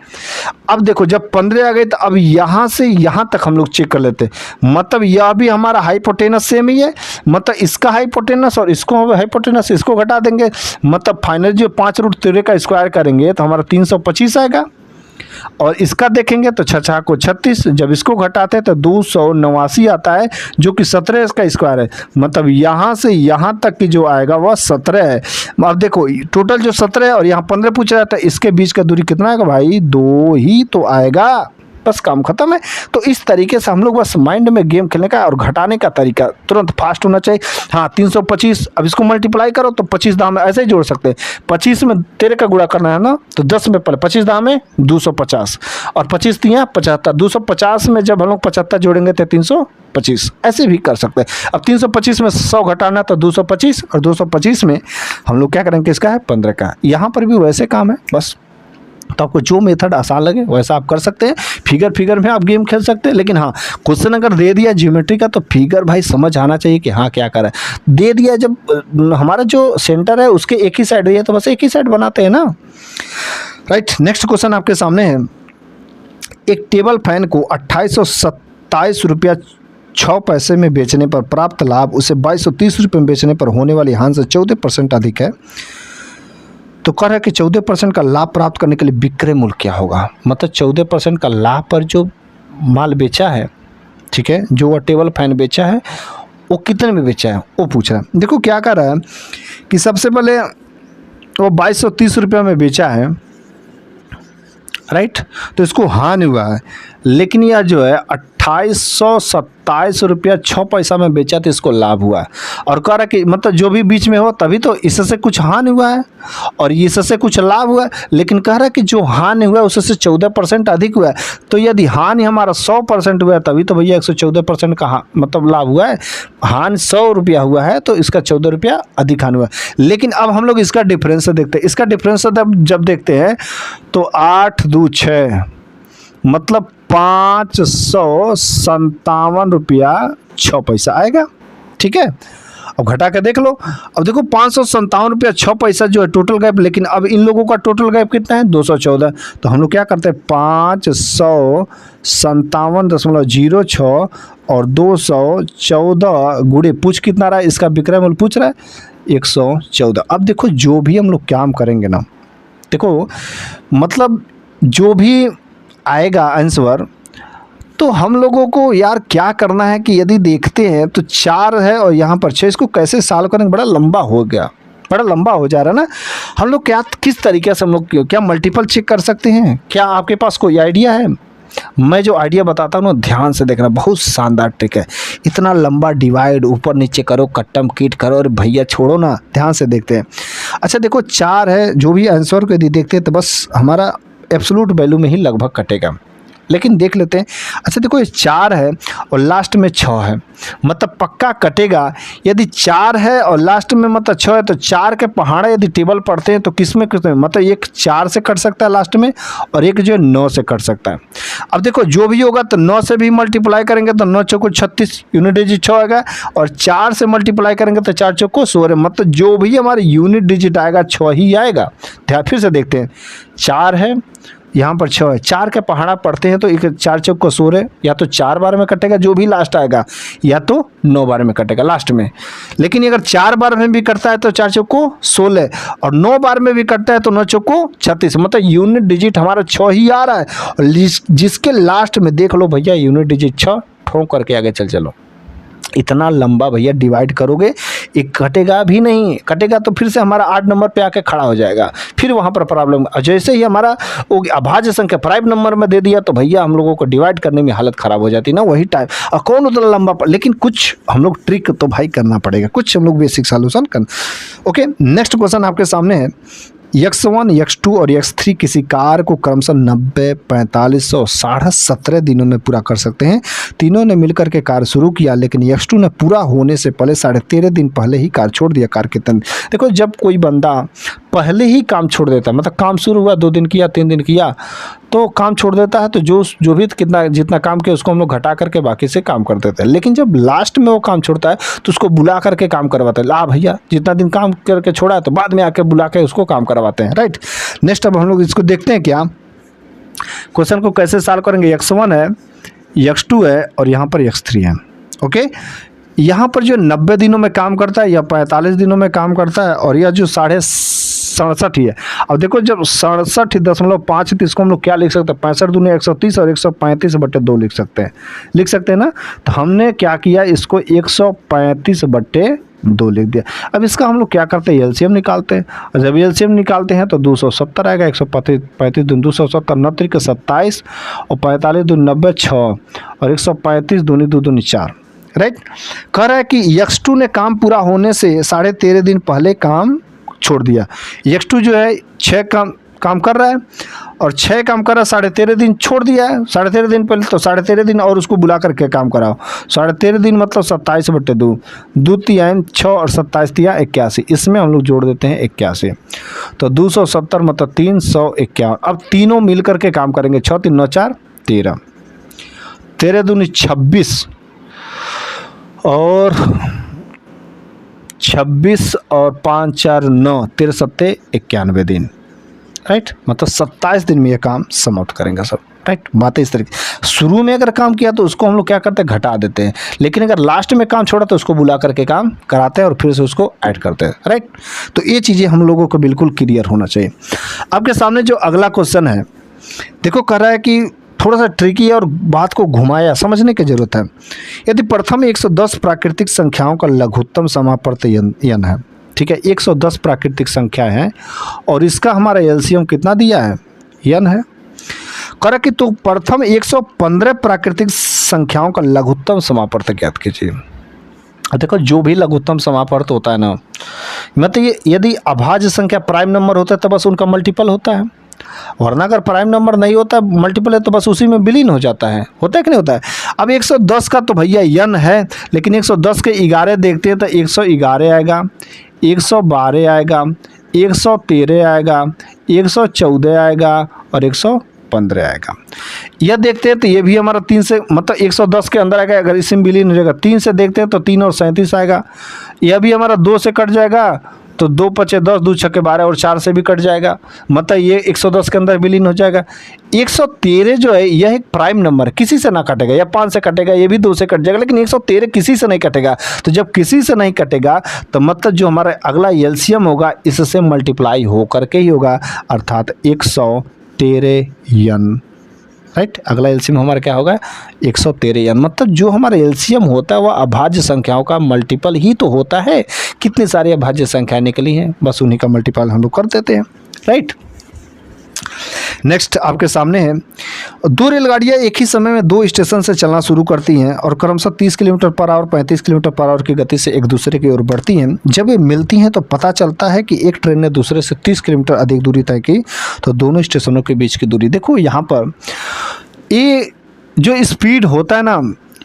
अब देखो जब 15 आ गए तो अब यहाँ से यहाँ तक हम लोग चेक कर लेते हैं, मतलब यह भी हमारा हाइपोटेनस सेम ही है, मतलब इसका हाइपोटेनस और इसको हाइपोटेनस, इसको घटा देंगे, मतलब फाइनल जो 5√13 का स्क्वायर करेंगे तो हमारा 325 आएगा, और इसका देखेंगे तो 6 को 36, जब इसको घटाते हैं तो 289 आता है, जो कि 17 इसका स्क्वायर है। मतलब यहाँ से यहाँ तक की जो आएगा वह 17 है। अब देखो टोटल जो 17 है और यहाँ 15 पूछ रहा था, इसके बीच का दूरी कितना आएगा भाई, 2 ही तो आएगा, बस काम खत्म है। तो इस तरीके से हम लोग बस माइंड में गेम खेलने का, और घटाने का तरीका तुरंत फास्ट होना चाहिए। हाँ 325, अब इसको मल्टीप्लाई करो तो 25 दाम में ऐसे ही जोड़ सकते हैं, 25 में 13 का गुणा करना है ना, तो 10 में पहले 25 दाम में 250, और 25 दिया 75, 250 में जब हम लोग 75 जोड़ेंगे तो 325, ऐसे भी कर सकते हैं। अब 325 में 100 घटाना तो 225, और 225 में हम लोग क्या करेंगे, इसका है 15 का। यहाँ पर भी वैसे काम है बस, तो आपको जो मेथड आसान लगे वैसा आप कर सकते हैं। फिगर में आप गेम खेल सकते हैं, लेकिन हाँ क्वेश्चन अगर दे दिया ज्योमेट्री का तो फिगर भाई समझ आना चाहिए कि हाँ क्या करें। दे दिया जब हमारा जो सेंटर है उसके एक ही साइड है तो बस एक ही साइड बनाते हैं ना, राइट। नेक्स्ट क्वेश्चन आपके सामने है, एक टेबल फैन को 2827 रुपया 6 पैसे में बेचने पर प्राप्त लाभ उसे 2230 रुपये में बेचने पर होने वाली हानि से 14% अधिक है। तो कह रहा है कि 14% का लाभ प्राप्त करने के लिए विक्रय मूल्य क्या होगा, मतलब 14% का लाभ पर जो माल बेचा है, ठीक है, जो वह टेबल फैन बेचा है वो कितने में बेचा है वो पूछ रहा है। देखो क्या कर रहा है कि सबसे पहले वो 2230 रुपये में बेचा है, राइट, तो इसको हानि हुआ है, लेकिन यह जो है 2827 रुपया 6 पैसा में बेचा तो इसको लाभ हुआ है। और कह रहा है कि मतलब जो भी बीच में हो तभी तो इससे कुछ हानि हुआ है और इससे कुछ लाभ हुआ है, लेकिन कह रहा है कि जो हानि हुआ है उससे 14% अधिक हुआ है। तो यदि हानि हमारा 100% हुआ है तभी तो भैया 114% का मतलब लाभ हुआ है। हानि 100 रुपया हुआ है तो इसका 14 रुपया अधिक हानि हुआ है। लेकिन अब हम लोग इसका डिफरेंस देखते हैं। इसका डिफरेंस जब देखते हैं तो 8 2 6 मतलब 557 रुपया 6 पैसा आएगा, ठीक है। अब घटा के देख लो, अब देखो 557 रुपया 6 पैसा जो है टोटल गैप, लेकिन अब इन लोगों का टोटल गैप कितना है 214। तो हम लोग क्या करते हैं 557.06 और 214 गुणे पूछ कितना रहा है, इसका विक्रय मूल्य पूछ रहा है 114। अब देखो जो भी हम लोग काम करेंगे ना, देखो मतलब जो भी आएगा आंसर, तो हम लोगों को यार क्या करना है कि यदि देखते हैं तो 4 है और यहाँ पर 6, इसको कैसे सॉल्व करेंगे, बड़ा लंबा हो गया, बड़ा लंबा हो जा रहा है ना। हम लोग क्या किस तरीके से हम लोग क्या मल्टीपल चेक कर सकते हैं, क्या आपके पास कोई आइडिया है? मैं जो आइडिया बताता हूँ ना ध्यान से देखना, बहुत शानदार ट्रिक है। इतना लंबा डिवाइड ऊपर नीचे करो, कट्टम कीट करो, और भैया छोड़ो ना, ध्यान से देखते हैं। अच्छा देखो 4 है, जो भी आंसर को यदि देखते हैं तो बस हमारा एब्सोल्यूट वैल्यू में ही लगभग कटेगा, लेकिन देख लेते हैं। अच्छा देखो ये 4 है और लास्ट में 6 है, मतलब पक्का कटेगा। यदि 4 है और लास्ट में मतलब 6 है तो 4 के पहाड़े यदि टेबल पढ़ते हैं तो किसमें मतलब एक 4 से कट सकता है लास्ट में और एक जो है 9 से कट सकता है। अब देखो जो भी होगा तो 9 से भी मल्टीप्लाई करेंगे तो 9 चौको 36 यूनिट डिजिट 6 आएगा, और 4 से मल्टीप्लाई करेंगे तो 4 चौको 16, मतलब जो भी हमारे यूनिट डिजिट आएगा 6 ही आएगा। फिर से देखते हैं, 4 है यहाँ पर 6 है, 4 के पहाड़ा पढ़ते हैं तो एक 4 चौक को 16, या तो 4 बार में कटेगा जो भी लास्ट आएगा, या तो 9 बार में कटेगा लास्ट में। लेकिन अगर 4 बार में भी कटता है तो 4 चौक को 16, और 9 बार में भी कटता है तो 9 चौक को 36, मतलब यूनिट डिजिट हमारा 6 ही आ रहा है। और जिसके लास्ट में देख लो भैया यूनिट डिजिट 6, ठोंक करके आगे चलो। इतना लंबा भैया डिवाइड करोगे एक कटेगा भी नहीं, कटेगा तो फिर से हमारा 8 नंबर पे आके खड़ा हो जाएगा, फिर वहाँ पर प्रॉब्लम। जैसे ही हमारा वो अभाज्य संख्या प्राइम नंबर में दे दिया तो भैया हम लोगों को डिवाइड करने में हालत ख़राब हो जाती ना, वही टाइम। और कौन उतना लंबा लेकिन कुछ हम लोग ट्रिक तो भाई करना पड़ेगा, कुछ हम लोग बेसिक सॉल्यूशन करना। ओके, नेक्स्ट क्वेश्चन आपके सामने है। x1, x2 और x3 किसी कार्य को क्रमशः 90, 45 और 17.5 दिनों में पूरा कर सकते हैं। तीनों ने मिलकर के कार्य शुरू किया, लेकिन x2 ने पूरा होने से पहले 13.5 दिन पहले ही कार्य छोड़ दिया। कार्य कितने? देखो जब कोई बंदा पहले ही काम छोड़ देता है, मतलब काम शुरू हुआ 2 दिन किया 3 दिन किया तो काम छोड़ देता है, तो जो भी जितना काम किया उसको हम लोग घटा करके बाकी से काम कर देते हैं। लेकिन जब लास्ट में वो काम छोड़ता है तो उसको बुला करके काम करवाते हैं। ला भैया जितना दिन काम करके छोड़ा है तो बाद में आके बुला के उसको काम करवाते हैं, राइट। नेक्स्ट अब हम लोग इसको देखते हैं क्या क्वेश्चन को कैसे सॉल्व करेंगे। x1 है, x2 है और यहाँ पर x3 है। ओके, यहाँ पर जो 90 दिनों में काम करता है या 45 दिनों में काम करता है, और यह जो 67.5 ही है। अब देखो जब 67.5 तो इसको हम लोग क्या लिख सकते हैं, 65 दूनी 130 और 135/2 लिख सकते हैं ना। तो हमने क्या किया, इसको 135/2 लिख दिया। अब इसका हम लोग क्या करते हैं, एलसीएम निकालते हैं, और जब एलसीएम निकालते हैं तो 270 आएगा। 135 दूनी 270, 9 के 27 और 45 दूनी 90 6 और 135 दूनी 2 दूनी 4, राइट। कह रहा है कि x2 ने काम पूरा होने से 13.5 दिन पहले काम छोड़ दिया। x2 जो है 6 काम कर रहा है और 6 काम कर रहा है, 13.5 दिन छोड़ दिया है। 13.5 दिन पहले तो 13.5 दिन और उसको बुला करके काम कराओ। 13.5 दिन मतलब 27/2, 2 3 6 और 27 3 81, इसमें हम लोग जोड़ देते हैं 81, तो 270 मतलब 351। अब तीनों मिल करके काम करेंगे, 6 3 9 4 13, 13 दूनी 26 और 26 और 5 4 9 13 7 91 दिन, राइट। मतलब 27 दिन में ये काम समाप्त करेंगे सब। राइट। बातें इस तरीके, शुरू में अगर काम किया तो उसको हम लोग क्या करते हैं, घटा देते हैं, लेकिन अगर लास्ट में काम छोड़ा तो उसको बुला करके काम कराते हैं और फिर से उसको ऐड करते हैं, राइट। तो ये चीज़ें हम लोगों को बिल्कुल क्लियर होना चाहिए। आपके सामने जो अगला क्वेश्चन है, देखो कह रहा है कि थोड़ा सा ट्रिकी है और बात को घुमाया समझने की जरूरत है। यदि प्रथम 110 प्राकृतिक संख्याओं का लघुत्तम समापर्त n है, ठीक है, 110 प्राकृतिक संख्या है और इसका हमारा एलसीएम कितना दिया है, n है। करें कि तो प्रथम 115 प्राकृतिक संख्याओं का लघुत्तम समापर्त ज्ञात कीजिए। देखो जो भी लघुत्तम समापर्त होता है ना, मतलब ये यदि अभाज्य संख्या प्राइम नंबर होता है तो बस उनका मल्टीपल होता है, वरना अगर प्राइम नंबर नहीं होता मल्टीपल है तो बस उसी में विलीन हो जाता है कि नहीं होता है। अब 110 का तो भैया n है, लेकिन 110 के 11 देखते हैं तो 111 आएगा, 112 आएगा, 113 आएगा, 114 आएगा और 115 आएगा। यह देखते हैं तो ये भी हमारा 3 से मतलब 110 के अंदर आएगा, अगर इसमें विलीन हो जाएगा। 3 से देखते हैं तो 3 और 37 आएगा। यह भी हमारा 2 से कट जाएगा तो 2 पचे 10, 2 छक्के 12 और 4 से भी कट जाएगा, मतलब ये 110 के अंदर विलीन हो जाएगा। 113 जो है यह एक प्राइम नंबर, किसी से ना कटेगा, या 5 से कटेगा, ये भी 2 से कट जाएगा, लेकिन 113 किसी से नहीं कटेगा। तो जब किसी से नहीं कटेगा तो मतलब जो हमारा अगला एलसीएम होगा इससे मल्टीप्लाई हो करके ही होगा, अर्थात 113n, राइट। अगला एलसीएम हमारा क्या होगा, 113n। मतलब जो हमारा एलसीएम होता है वह अभाज्य संख्याओं का मल्टीपल ही तो होता है। कितनी सारी अभाज्य संख्याएं निकली हैं, बस उन्हीं का मल्टीपल हम लोग कर देते हैं, राइट। नेक्स्ट आपके सामने है, 2 रेलगाड़ियां एक ही समय में 2 स्टेशन से चलना शुरू करती हैं और क्रमशः 30 kilometre per hour 35 kilometre per hour की गति से एक दूसरे की ओर बढ़ती हैं। जब ये मिलती हैं तो पता चलता है कि एक ट्रेन ने दूसरे से 30 किलोमीटर अधिक दूरी तय की, तो दोनों स्टेशनों के बीच की दूरी। देखो यहाँ पर ये जो स्पीड होता है ना,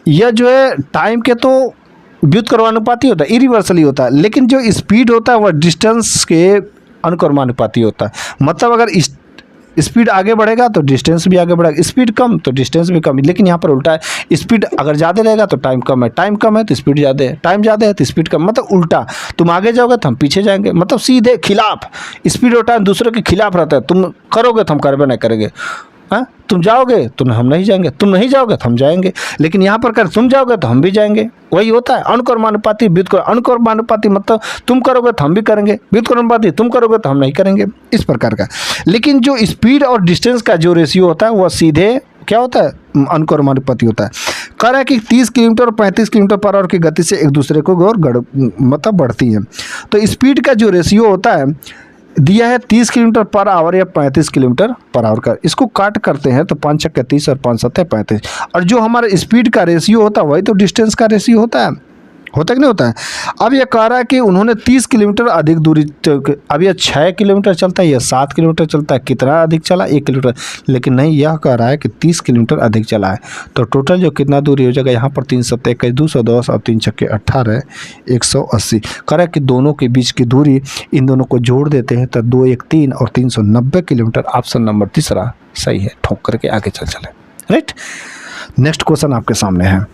यह जो है टाइम के तो व्युत्क्रमानुपाती होता है, इरिवर्सली होता है, लेकिन जो स्पीड होता है वह डिस्टेंस के अनुक्रमानुपाती होता है। मतलब अगर स्पीड आगे बढ़ेगा तो डिस्टेंस भी आगे बढ़ेगा, स्पीड कम तो डिस्टेंस भी कम। लेकिन यहाँ पर उल्टा है, स्पीड अगर ज़्यादा रहेगा तो टाइम कम है, टाइम कम है तो स्पीड ज़्यादा है, टाइम ज़्यादा है तो स्पीड कम, मतलब उल्टा। तुम आगे जाओगे तो हम पीछे जाएंगे, मतलब सीधे खिलाफ। स्पीड और टाइम दूसरे के खिलाफ रहता है, तुम करोगे तो हम करबे नहीं करेंगे, हाँ, तुम जाओगे तो हम नहीं जाएंगे, तुम नहीं जाओगे तो हम जाएंगे। लेकिन यहाँ पर कर तुम जाओगे तो हम भी जाएंगे, वही होता है अनुक्रमानुपाती व्युत्क्रम। अनुक्रमानुपाती मतलब तुम करोगे तो हम भी करेंगे, व्युत्क्रमानुपाती तुम करोगे तो हम नहीं करेंगे, इस प्रकार का। लेकिन जो स्पीड और डिस्टेंस का जो रेशियो होता है वह सीधे क्या होता है, अनुक्रमानुपाती होता है। कह रहा है कि 30 किलोमीटर और 35 किलोमीटर पर आवर की गति से एक दूसरे को और मतलब बढ़ती है। तो स्पीड का जो रेशियो होता है दिया है 30 किलोमीटर पर आवर या 35 किलोमीटर पर आवर का। इसको काट करते हैं तो 5 छक्के 30 और 5 सत्ते 35। और जो हमारा स्पीड का रेशियो होता है वही तो डिस्टेंस का रेशियो होता है कि नहीं होता है। अब यह कह रहा है कि उन्होंने 30 किलोमीटर अधिक दूरी, अब यह 6 किलोमीटर चलता है या 7 किलोमीटर चलता है, कितना अधिक चला, 1 किलोमीटर। लेकिन नहीं, यह कह रहा है कि 30 किलोमीटर अधिक चला है। तो टोटल जो कितना दूरी हो जाएगा यहाँ पर 3 सत्ते 21, 210 और 3 छक्के 18, 180। कह रहा है कि दोनों के बीच की दूरी, इन दोनों को जोड़ देते हैं तो 2 1 3 और 390 किलोमीटर। ऑप्शन नंबर 3 सही है, ठोक करके आगे चले, राइट। नेक्स्ट क्वेश्चन आपके सामने है,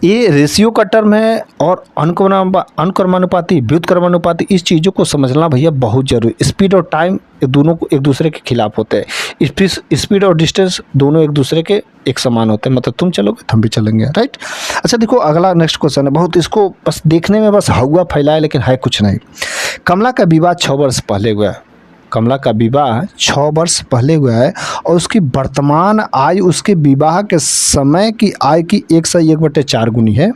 ये रेशियो का टर्म है और अनुक्रमानुपाती व्युत्क्रमानुपाती, इस चीज़ों को समझना भैया बहुत जरूरी। स्पीड और टाइम दोनों को एक दूसरे के खिलाफ होते हैं, स्पीड और डिस्टेंस दोनों एक दूसरे के एक समान होते हैं, मतलब तुम चलोगे तो हम भी चलेंगे, राइट। अच्छा देखो अगला नेक्स्ट क्वेश्चन है, बहुत इसको बस देखने में बस हवा फैलाए लेकिन है कुछ नहीं। कमला का विवाह 6 वर्ष पहले हुआ है, कमला का विवाह 6 वर्ष पहले हुआ है और उसकी वर्तमान आयु उसके विवाह के समय की आय की 1/4 गुनी है।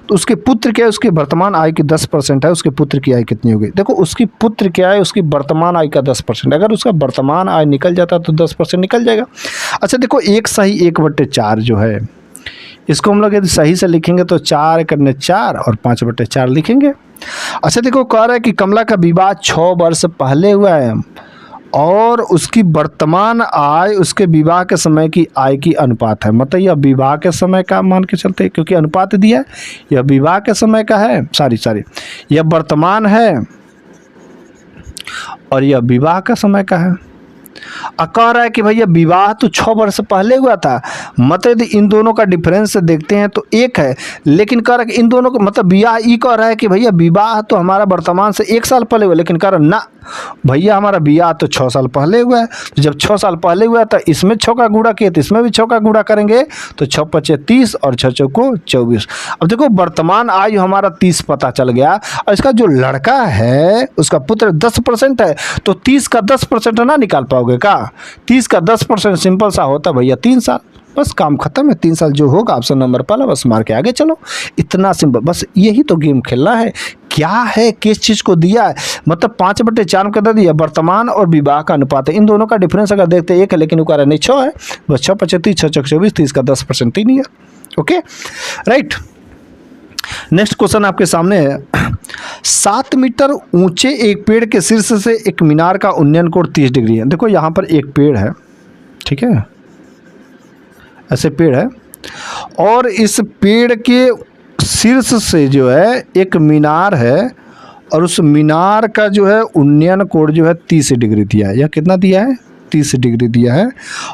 तो उसके पुत्र क्या है, उसकी वर्तमान आय की 10% है, उसके पुत्र की आय कितनी होगी। देखो उसकी पुत्र क्या है, उसकी वर्तमान आय का 10%, अगर उसका वर्तमान आय निकल जाता तो 10% निकल जाएगा। अच्छा देखो 1/4 जो है, इसको हम लोग यदि सही से लिखेंगे तो 4 करने 4 और 5/4 लिखेंगे। अच्छा देखो कह रहा है कि कमला का विवाह 6 वर्ष पहले हुआ है और उसकी वर्तमान आय उसके विवाह के समय की आय की अनुपात है। मतलब यह विवाह के समय का मान के चलते, क्योंकि अनुपात दिया है, यह विवाह के समय का है, सॉरी यह वर्तमान है और यह विवाह का समय का है। कह रहा है कि भैया विवाह तो 6 वर्ष पहले हुआ था, मतलब यदि इन दोनों का डिफरेंस देखते हैं तो एक है, लेकिन कह रहा है कि इन दोनों का मतलब विवाह, ये कह रहा है कि भैया विवाह तो हमारा वर्तमान से 1 साल पहले हुआ, लेकिन कह रहा ना भैया हमारा विवाह तो 6 साल पहले हुआ है। तो जब 6 साल पहले हुआ तो इसमें 6 का गुणा किए तो इसमें भी 6 का गुणा करेंगे तो 6 पचे 30 और 6 चौको 24। अब देखो वर्तमान आयु हमारा 30 पता चल गया, और इसका जो लड़का है उसका पुत्र 10% है, तो 30 का 10% ना निकाल पाओगे का? 30 का 10% सिंपल सा होता भैया 3 साल, बस काम खत्म है। 3 साल जो होगा ऑप्शन नंबर पहला, बस मार के आगे चलो, इतना सिंपल। बस यही तो गेम खेलना है। क्या है, किस चीज़ को दिया है, मतलब 5/4 का दे दिया, वर्तमान और विवाह का अनुपात है। इन दोनों का डिफरेंस अगर देखते हैं 1 है, लेकिन वो कह रहा नहीं 6 है, बस 6 पचे 30, 6 चौक 24, 30 का 10% 3 ही है। Okay right. नेक्स्ट क्वेश्चन आपके सामने है, 7 मीटर ऊंचे एक पेड़ के शीर्ष से एक मीनार का उन्नयन कोण 30 डिग्री है। देखो यहाँ पर एक पेड़ है, ठीक है, ऐसे पेड़ है, और इस पेड़ के शीर्ष से जो है एक मीनार है, और उस मीनार का जो है उन्नयन कोण जो है 30 डिग्री दिया है। यह कितना दिया है? 30 डिग्री दिया है,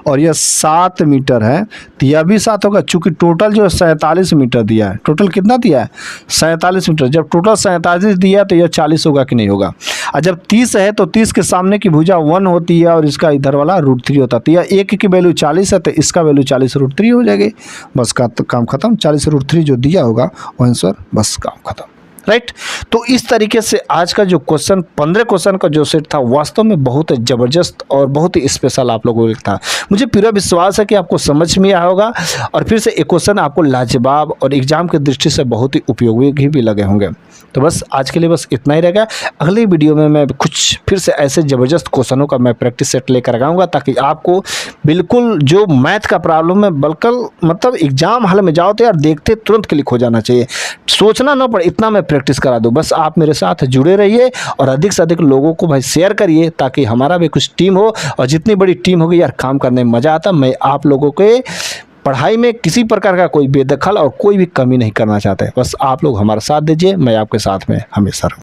और यह 7 मीटर है, तो यह भी 7 होगा, चूँकि टोटल जो है 47 मीटर दिया है। टोटल कितना दिया है? 47 मीटर। जब टोटल 47 दिया तो यह 40 होगा कि नहीं होगा? और जब 30 है तो 30 के सामने की भुजा 1 होती है, और इसका इधर वाला √3 होता है, तो यह 1 की वैल्यू 40 है, तो इसका वैल्यू 40 √3 हो जाएगी। बस का तो काम खत्म, 40 √3 जो दिया होगा वो आंसर, बस काम खत्म। राइट। तो इस तरीके से आज का जो क्वेश्चन 15 क्वेश्चन का जो सेट था वास्तव में बहुत ज़बरदस्त और बहुत ही स्पेशल आप लोगों को था। मुझे पूरा विश्वास है कि आपको समझ में आया होगा, और फिर से एक क्वेश्चन आपको लाजवाब और एग्जाम की दृष्टि से बहुत ही उपयोगी भी लगे होंगे। तो बस आज के लिए बस इतना ही रहेगा। अगली वीडियो में मैं कुछ फिर से ऐसे ज़बरदस्त क्वेश्चनों का मैं प्रैक्टिस सेट लेकर आऊँगा, ताकि आपको बिल्कुल जो मैथ का प्रॉब्लम है बिल्कुल मतलब एग्जाम हॉल में जाओ तो यार देखते तुरंत क्लिक हो जाना चाहिए, सोचना ना पड़े, इतना मैं प्रैक्टिस करा दूँ। बस आप मेरे साथ जुड़े रहिए और अधिक से अधिक लोगों को भाई शेयर करिए, ताकि हमारा भी कुछ टीम हो, और जितनी बड़ी टीम होगी यार काम करने में मज़ा आता। मैं आप लोगों के पढ़ाई में किसी प्रकार का कोई बेदखल और कोई भी कमी नहीं करना चाहते। बस आप लोग हमारा साथ दीजिए, मैं आपके साथ में हमेशा रहूँ।